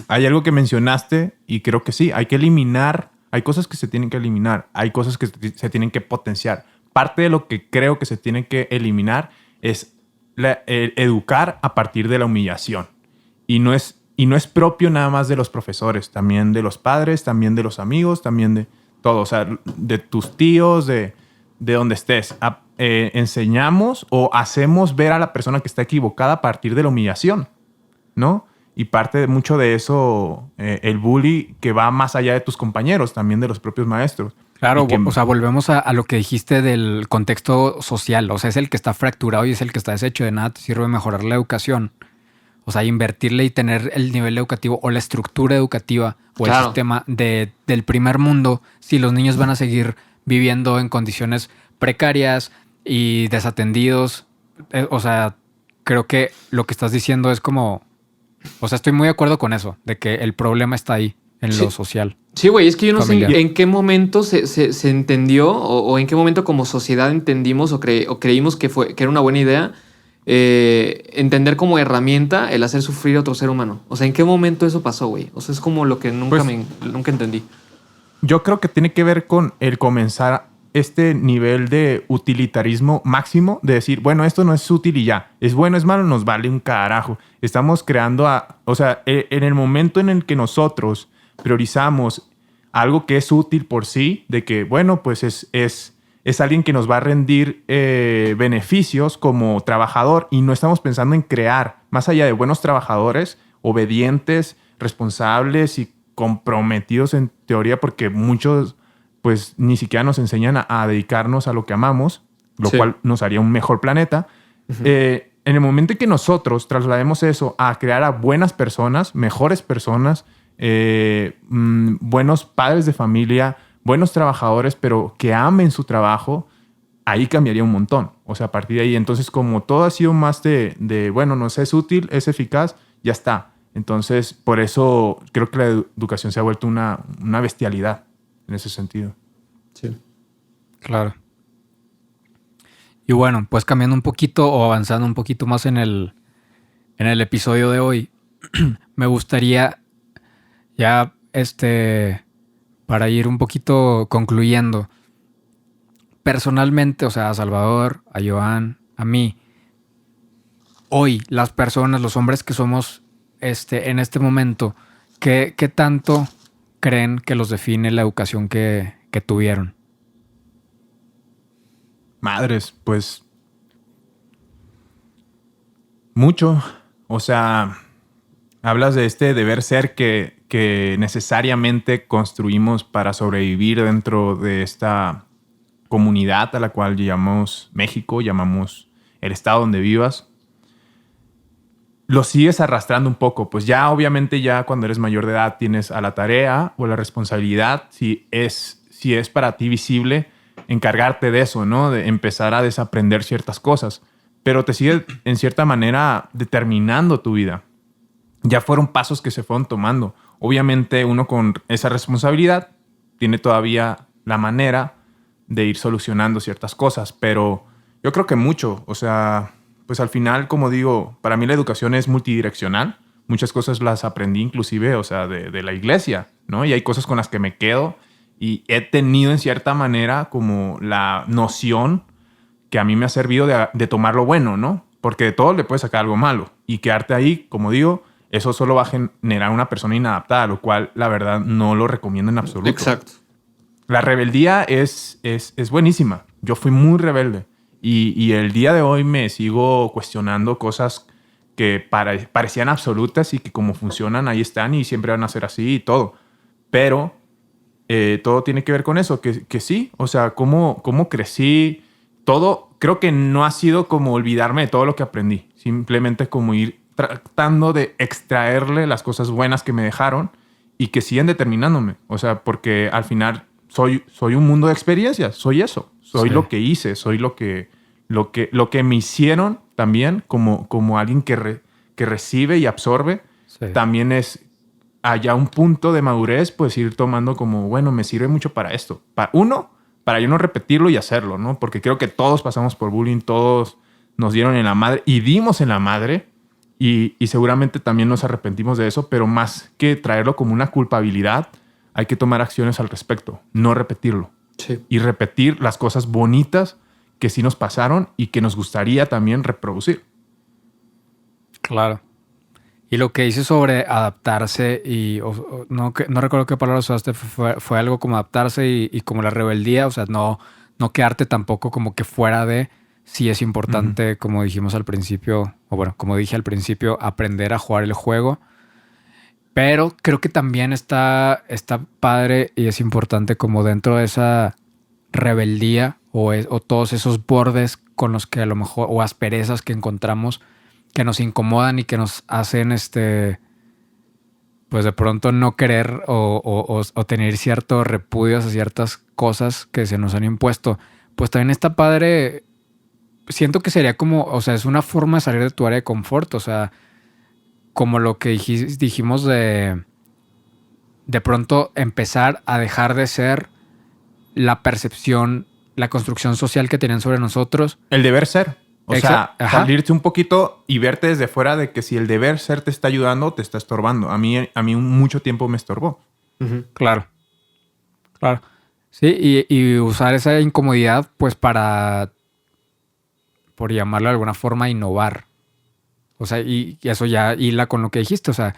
hay algo que mencionaste y creo que sí, hay que eliminar, hay cosas que se tienen que eliminar, hay cosas que se tienen que potenciar. Parte de lo que creo que se tiene que eliminar es educar a partir de la humillación. Y no es propio nada más de los profesores, también de los padres, también de los amigos, también de todo, o sea, de tus tíos, de donde estés. Enseñamos o hacemos ver a la persona que está equivocada a partir de la humillación, ¿no? Y parte de mucho de eso, el bully que va más allá de tus compañeros, también de los propios maestros.
Claro,
Que,
o sea, volvemos a lo que dijiste del contexto social. O sea, es el que está fracturado y es el que está deshecho. De nada te sirve mejorar la educación. O sea, invertirle y tener el nivel educativo o la estructura educativa o el sistema del primer mundo si los niños van a seguir viviendo en condiciones precarias y desatendidos. O sea, creo que lo que estás diciendo es como... O sea, estoy muy de acuerdo con eso, de que el problema está ahí, en lo social.
Sí, güey, es que yo no
familiar.
sé en qué momento se entendió o en qué momento como sociedad entendimos o creímos que era una buena idea entender como herramienta el hacer sufrir a otro ser humano. O sea, ¿en qué momento eso pasó, güey? O sea, es como lo que nunca entendí.
Yo creo que tiene que ver con el comenzar este nivel de utilitarismo máximo, de decir, bueno, esto no es útil y ya. Es bueno, es malo, nos vale un carajo. Estamos creando o sea, en el momento en el que nosotros priorizamos algo que es útil por sí, de que, bueno, pues es alguien que nos va a rendir beneficios como trabajador y no estamos pensando en crear, más allá de buenos trabajadores, obedientes, responsables y comprometidos en teoría, porque muchos pues ni siquiera nos enseñan a dedicarnos a lo que amamos, lo cual nos haría un mejor planeta. En el momento en que nosotros traslademos eso a crear a buenas personas, mejores personas, buenos padres de familia, buenos trabajadores, pero que amen su trabajo, ahí cambiaría un montón. O sea, a partir de ahí, entonces como todo ha sido más de bueno, nos es útil, es eficaz, ya está. Entonces, por eso creo que la educación se ha vuelto una bestialidad en ese sentido.
Sí.
Claro. Y bueno, pues cambiando un poquito o avanzando un poquito más en el episodio de hoy, me gustaría ya para ir un poquito concluyendo. Personalmente, o sea, a Salvador, a Joan, a mí, hoy las personas, los hombres que somos en este momento, ¿qué tanto creen que los define la educación que tuvieron?
Madres, pues mucho. O sea, hablas de este deber ser que necesariamente construimos para sobrevivir dentro de esta comunidad a la cual llamamos México, llamamos el estado donde vivas. Lo sigues arrastrando un poco. Pues ya obviamente ya cuando eres mayor de edad tienes a la tarea o la responsabilidad, si es para ti visible, encargarte de eso, ¿no? De empezar a desaprender ciertas cosas. Pero te sigue en cierta manera determinando tu vida. Ya fueron pasos que se fueron tomando. Obviamente uno con esa responsabilidad tiene todavía la manera de ir solucionando ciertas cosas, pero yo creo que mucho. O sea, pues al final, como digo, para mí la educación es multidireccional. Muchas cosas las aprendí inclusive, o sea, de la iglesia, ¿no? Y hay cosas con las que me quedo y he tenido en cierta manera como la noción que a mí me ha servido de tomar lo bueno, ¿no? Porque de todo le puedes sacar algo malo y quedarte ahí, como digo, eso solo va a generar una persona inadaptada, lo cual la verdad no lo recomiendo en absoluto.
Exacto.
La rebeldía es buenísima. Yo fui muy rebelde y el día de hoy me sigo cuestionando cosas que parecían absolutas y que como funcionan ahí están y siempre van a ser así y todo. Pero todo tiene que ver con eso, que sí, o sea, cómo crecí, todo, creo que no ha sido como olvidarme de todo lo que aprendí, simplemente como ir tratando de extraerle las cosas buenas que me dejaron y que siguen determinándome, o sea, porque al final soy un mundo de experiencias, soy eso, soy lo que hice, soy lo que me hicieron también como alguien que recibe y absorbe, también es allá un punto de madurez, pues ir tomando como, bueno, me sirve mucho para esto. Para yo no repetirlo y hacerlo, ¿no? Porque creo que todos pasamos por bullying, todos nos dieron en la madre y dimos en la madre Y seguramente también nos arrepentimos de eso, pero más que traerlo como una culpabilidad, hay que tomar acciones al respecto, no repetirlo.
Sí.
Y repetir las cosas bonitas que sí nos pasaron y que nos gustaría también reproducir.
Claro. Y lo que dice sobre adaptarse no recuerdo qué palabra usaste, fue algo como adaptarse y como la rebeldía, o sea, no quedarte tampoco como que fuera de, sí es importante, como dijimos al principio, o bueno, como dije al principio, aprender a jugar el juego. Pero creo que también está padre y es importante como dentro de esa rebeldía o todos esos bordes con los que a lo mejor, o asperezas que encontramos que nos incomodan y que nos hacen pues de pronto no querer o tener cierto repudio a ciertas cosas que se nos han impuesto. Pues también está padre. Siento que sería como, o sea, es una forma de salir de tu área de confort, o sea, como lo que dijimos de pronto empezar a dejar de ser la percepción, la construcción social que tenían sobre nosotros.
El deber ser. O sea,
Ajá.
salirte un poquito y verte desde fuera de que si el deber ser te está ayudando, te está estorbando. A mí mucho tiempo me estorbó.
Claro. Claro. Sí, y usar esa incomodidad pues para, por llamarlo de alguna forma, innovar. O sea, y eso ya hila con lo que dijiste, o sea,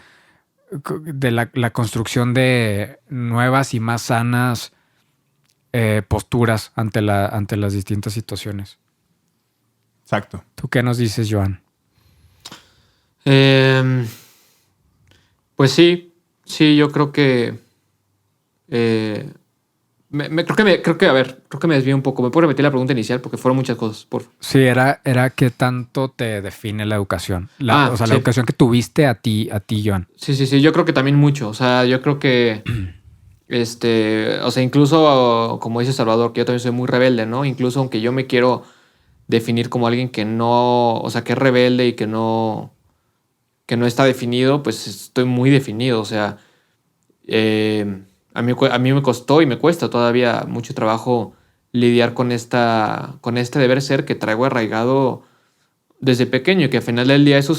de la construcción de nuevas y más sanas posturas ante las distintas situaciones.
Exacto.
¿Tú qué nos dices, Joan?
Pues sí, yo creo que creo que me desvío un poco. ¿Me puedo repetir la pregunta inicial? Porque fueron muchas cosas, por favor.
Sí, era qué tanto te define la educación. La
sí.
educación que tuviste a ti, Joan.
Sí. Yo creo que también mucho. O sea, yo creo que o sea, incluso como dice Salvador, que yo también soy muy rebelde, ¿no? Incluso aunque yo me quiero definir como alguien que no, o sea, que es rebelde y que no está definido, pues estoy muy definido. O sea, a mí me costó y me cuesta todavía mucho trabajo lidiar con este deber ser que traigo arraigado desde pequeño y que al final del día eso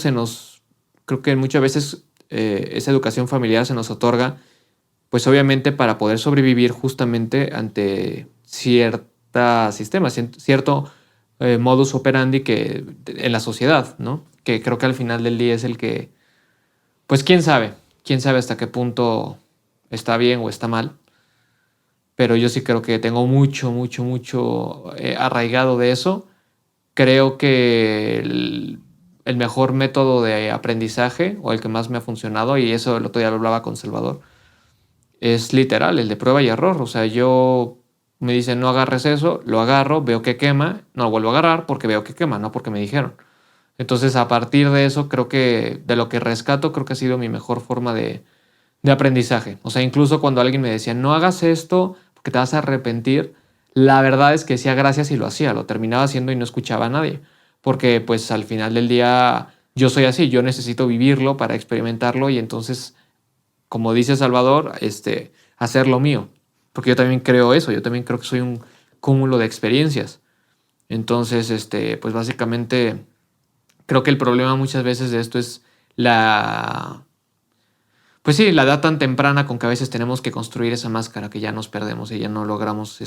creo que muchas veces esa educación familiar se nos otorga, pues obviamente para poder sobrevivir justamente ante cierto modus operandi que en la sociedad, ¿no? Que creo que al final del día es el que, pues quién sabe hasta qué punto está bien o está mal. Pero yo sí creo que tengo mucho arraigado de eso. Creo que el mejor método de aprendizaje, o el que más me ha funcionado, y eso el otro día lo hablaba con Salvador, es literal, el de prueba y error. O sea, me dicen no agarres eso, lo agarro, veo que quema, no lo vuelvo a agarrar porque veo que quema, no porque me dijeron. Entonces, a partir de eso, creo que de lo que rescato, creo que ha sido mi mejor forma de aprendizaje. O sea, incluso cuando alguien me decía, no hagas esto porque te vas a arrepentir, la verdad es que decía gracias y lo hacía, lo terminaba haciendo y no escuchaba a nadie. Porque pues al final del día yo soy así, yo necesito vivirlo para experimentarlo y entonces, como dice Salvador, hacer lo mío. Porque yo también creo eso, yo también creo que soy un cúmulo de experiencias. Entonces, pues básicamente creo que el problema muchas veces de esto es la edad tan temprana con que a veces tenemos que construir esa máscara que ya nos perdemos y ya no logramos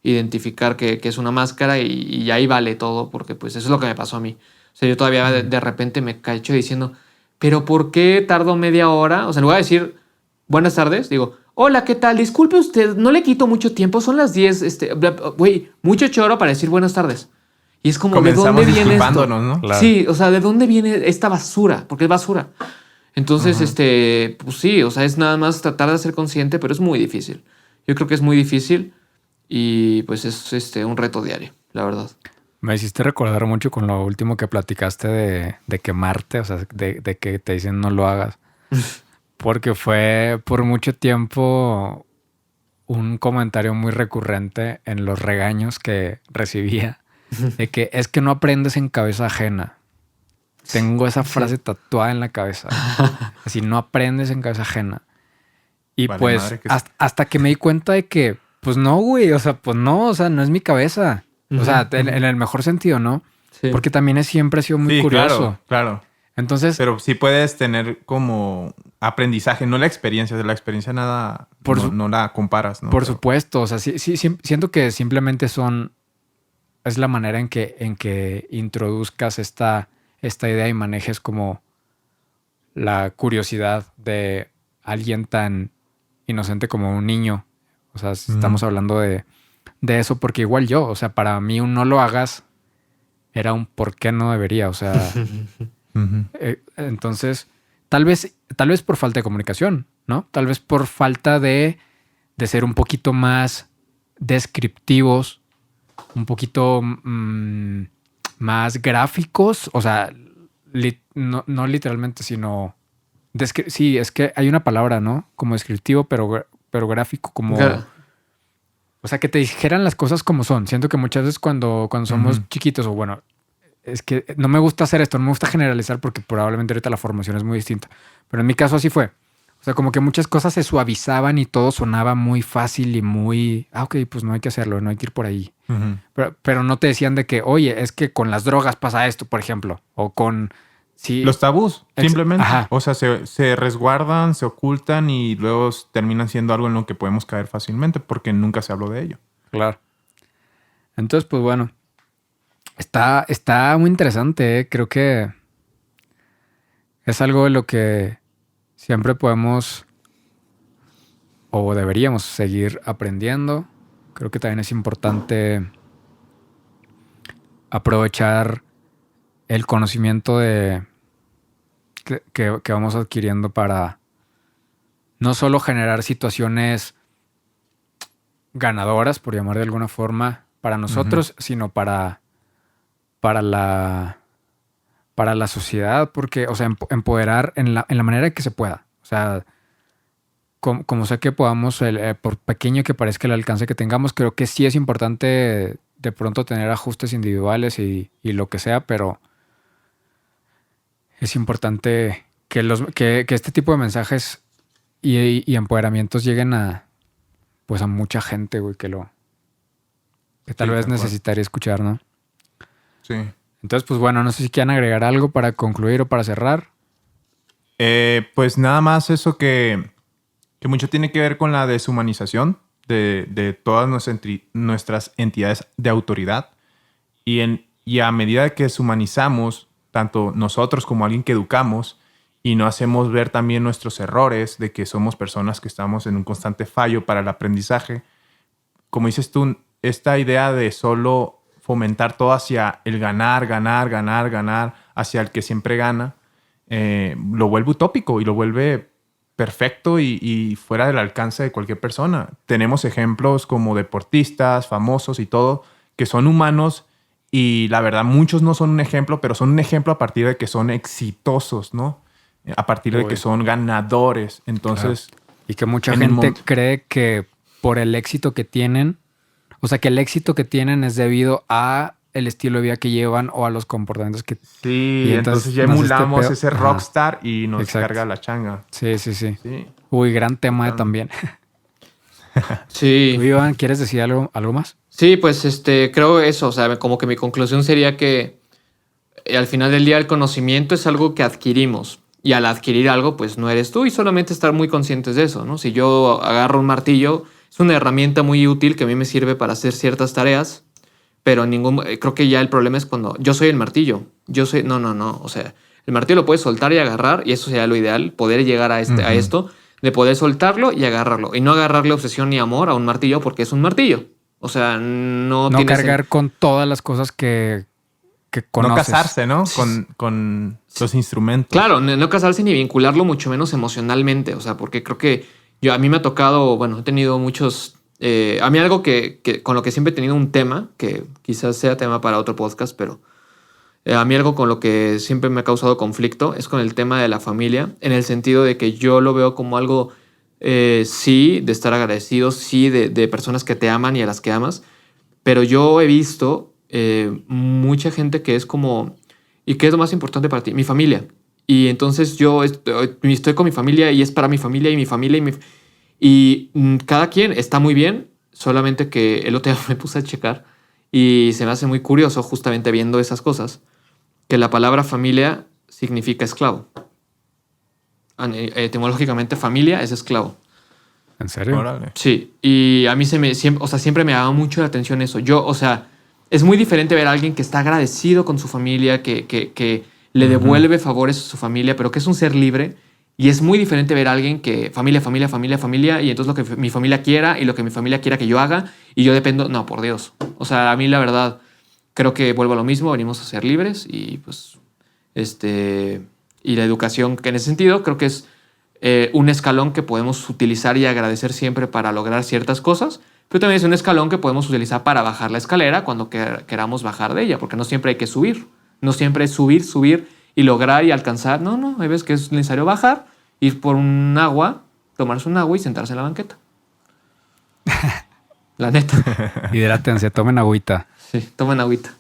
identificar que es una máscara y ahí vale todo, porque pues eso es lo que me pasó a mí. O sea, yo todavía de repente me cacho diciendo, ¿pero por qué tardó media hora? O sea, en lugar de decir buenas tardes, digo, hola, ¿qué tal? Disculpe usted, no le quito mucho tiempo, son las 10, güey, mucho choro para decir buenas tardes. Y es como, ¿de dónde viene esto?
¿No?
Claro.
Sí, o sea, ¿de dónde viene esta basura? Porque es basura. Entonces, pues sí, o sea, es nada más tratar de ser consciente, pero es muy difícil. Yo creo que es muy difícil y pues es un reto diario, la verdad.
Me hiciste recordar mucho con lo último que platicaste de quemarte, o sea, de que te dicen no lo hagas. Porque fue por mucho tiempo un comentario muy recurrente en los regaños que recibía de que es que no aprendes en cabeza ajena. Tengo esa frase tatuada en la cabeza. Así, no aprendes en cabeza ajena. Y
vale,
pues
madre,
hasta que me di cuenta de que, pues no, güey, o sea, pues no, o sea, no es mi cabeza. O sea, en el mejor sentido, ¿no?
Sí.
Porque también siempre he sido muy curioso.
Claro.
Entonces,
Pero sí puedes tener como aprendizaje, no la experiencia. De la experiencia nada, no la comparas, ¿no?
por
Pero-
supuesto, o sea, sí, siento que simplemente es la manera en que introduzcas esta idea y manejes como la curiosidad de alguien tan inocente como un niño. O sea, si estamos hablando de eso, porque igual yo, o sea, para mí un no lo hagas era un por qué no debería, o sea,
Ujú.
entonces, tal vez por falta de comunicación, ¿no? Tal vez por falta de ser un poquito más descriptivos, un poquito más gráficos, o sea, no literalmente, sino... sí, es que hay una palabra, ¿no? Como descriptivo, pero gráfico, como...
Gra-
O sea, que te dijeran las cosas como son. Siento que muchas veces cuando somos
Ujú.
chiquitos, o bueno, es que no me gusta hacer esto, no me gusta generalizar porque probablemente ahorita la formación es muy distinta. Pero en mi caso así fue. O sea, como que muchas cosas se suavizaban y todo sonaba muy fácil y muy... ok, pues no hay que hacerlo, no hay que ir por ahí.
Ujú.
Pero no te decían de que, oye, es que con las drogas pasa esto, por ejemplo. O con... Sí,
Los tabús, simplemente.
Ajá.
O sea, se resguardan, se ocultan y luego terminan siendo algo en lo que podemos caer fácilmente porque nunca se habló de ello.
claro. Entonces, pues bueno, está muy interesante, ¿eh? Creo que es algo de lo que siempre podemos o deberíamos seguir aprendiendo. Creo que también es importante aprovechar el conocimiento que vamos adquiriendo para no solo generar situaciones ganadoras, por llamar de alguna forma, para nosotros, sino para la sociedad, porque, o sea, empoderar en la manera que se pueda. O sea, como sé que podamos, por pequeño que parezca el alcance que tengamos, creo que sí es importante de pronto tener ajustes individuales y lo que sea, pero es importante que este tipo de mensajes y empoderamientos lleguen pues a mucha gente, güey, que tal
Sí,
vez
tal cual.
necesitaría escuchar, ¿no?
Sí.
Entonces, pues bueno, no sé si quieran agregar algo para concluir o para cerrar.
Pues nada más eso que mucho tiene que ver con la deshumanización de todas nuestras entidades de autoridad. Y a medida que deshumanizamos, tanto nosotros como alguien que educamos, y no hacemos ver también nuestros errores, de que somos personas que estamos en un constante fallo para el aprendizaje, como dices tú, esta idea de solo fomentar todo hacia el ganar, ganar, ganar, ganar, hacia el que siempre gana, lo vuelve utópico y lo vuelve perfecto y fuera del alcance de cualquier persona. Tenemos ejemplos como deportistas, famosos y todo, que son humanos y la verdad muchos no son un ejemplo, pero son un ejemplo a partir de que son exitosos, ¿no? A partir de
Uy.
que son ganadores. Entonces,
Y que mucha
en el
gente
momento-
cree que por el éxito que tienen, o sea, que el éxito que tienen es debido a el estilo de vida que llevan o a los comportamientos que...
sí,
Y
entonces ya
nace este
emulamos
pedo.
ese
Ajá.
rockstar y nos
Exacto.
carga la changa.
Sí.
Sí.
Uy, gran tema
Totalmente.
también.
Sí.
¿Tú, Iván, quieres decir algo más?
Sí, pues creo eso, o sea, como que mi conclusión sería que al final del día el conocimiento es algo que adquirimos y al adquirir algo pues no eres tú y solamente estar muy conscientes de eso, ¿no? Si yo agarro un martillo, es una herramienta muy útil que a mí me sirve para hacer ciertas tareas, pero creo que ya el problema es cuando yo soy el martillo, no, o sea, el martillo lo puedes soltar y agarrar y eso sería lo ideal, poder llegar a
Ujú.
esto, de poder soltarlo y agarrarlo y no agarrarle obsesión ni amor a un martillo porque es un martillo. O sea, no
No
tiene
cargar con todas las cosas que conoces.
No casarse, ¿no? Con los instrumentos.
Claro, no casarse ni vincularlo mucho menos emocionalmente, o sea, porque creo que a mí me ha tocado, bueno, he tenido muchos, a mí algo que con lo que siempre he tenido un tema, que quizás sea tema para otro podcast, pero a mí algo con lo que siempre me ha causado conflicto es con el tema de la familia, en el sentido de que yo lo veo como algo, sí, de estar agradecido, sí, de personas que te aman y a las que amas, pero yo he visto mucha gente que es como, ¿y qué es lo más importante para ti? Mi familia. Y entonces yo estoy con mi familia y es para mi familia y mi familia cada quien está muy bien, solamente que el otro día me puse a checar y se me hace muy curioso justamente viendo esas cosas, que la palabra familia significa esclavo. Etimológicamente, familia es esclavo.
¿En serio?
Órale.
Sí, y a mí siempre me daba mucho la atención eso. Es muy diferente ver a alguien que está agradecido con su familia, que le devuelve favores a su familia, pero que es un ser libre. Y es muy diferente ver a alguien que familia, y entonces lo que mi familia quiera y lo que mi familia quiera que yo haga y yo dependo. No, por Dios. O sea, a mí la verdad creo que vuelvo a lo mismo, venimos a ser libres y pues y la educación que en ese sentido creo que es un escalón que podemos utilizar y agradecer siempre para lograr ciertas cosas, pero también es un escalón que podemos utilizar para bajar la escalera cuando queramos bajar de ella, porque no siempre hay que subir, no siempre es subir y lograr y alcanzar. No, hay veces que es necesario bajar, ir por un agua, tomarse un agua y sentarse en la banqueta. La neta.
Hidrátense, tomen agüita.
Sí, tomen agüita.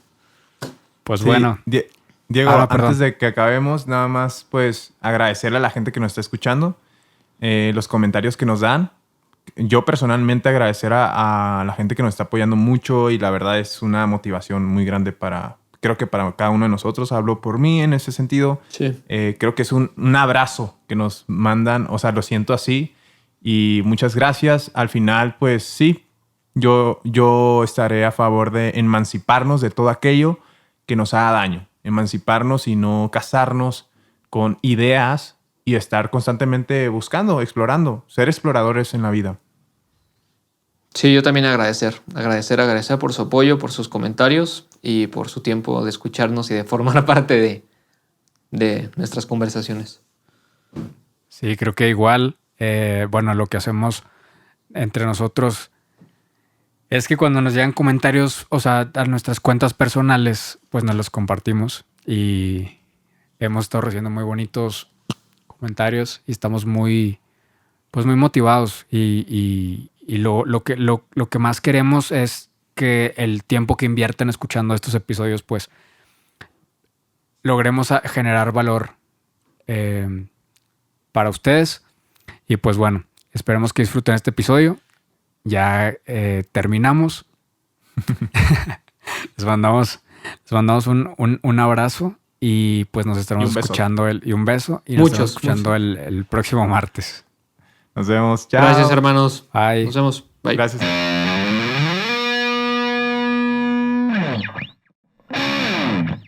Pues
Sí,
bueno.
Diego,
Perdón.
antes de que acabemos, nada más pues agradecerle a la gente que nos está escuchando, los comentarios que nos dan. Yo personalmente agradecer a la gente que nos está apoyando mucho y la verdad es una motivación muy grande creo que para cada uno de nosotros. Hablo por mí en ese sentido.
Sí.
Creo que es un abrazo que nos mandan, o sea, lo siento así y muchas gracias. Al final, pues sí, yo estaré a favor de emanciparnos de todo aquello que nos haga daño. Emanciparnos y no casarnos con ideas y estar constantemente buscando, explorando, ser exploradores en la vida.
Sí, yo también agradecer por su apoyo, por sus comentarios y por su tiempo de escucharnos y de formar parte de nuestras conversaciones.
Sí, creo que igual, bueno, lo que hacemos entre nosotros es que cuando nos llegan comentarios, o sea, a nuestras cuentas personales, pues nos los compartimos y hemos estado recibiendo muy bonitos comentarios y estamos muy motivados y lo que más queremos es que el tiempo que invierten escuchando estos episodios, pues logremos generar valor para ustedes. Y pues bueno, esperemos que disfruten este episodio. Ya terminamos. Les mandamos un abrazo y pues nos estaremos escuchando y un beso. Y nos estaremos escuchando el próximo martes.
Nos vemos. Chao.
Gracias, hermanos.
Bye.
Nos vemos. Bye.
Gracias.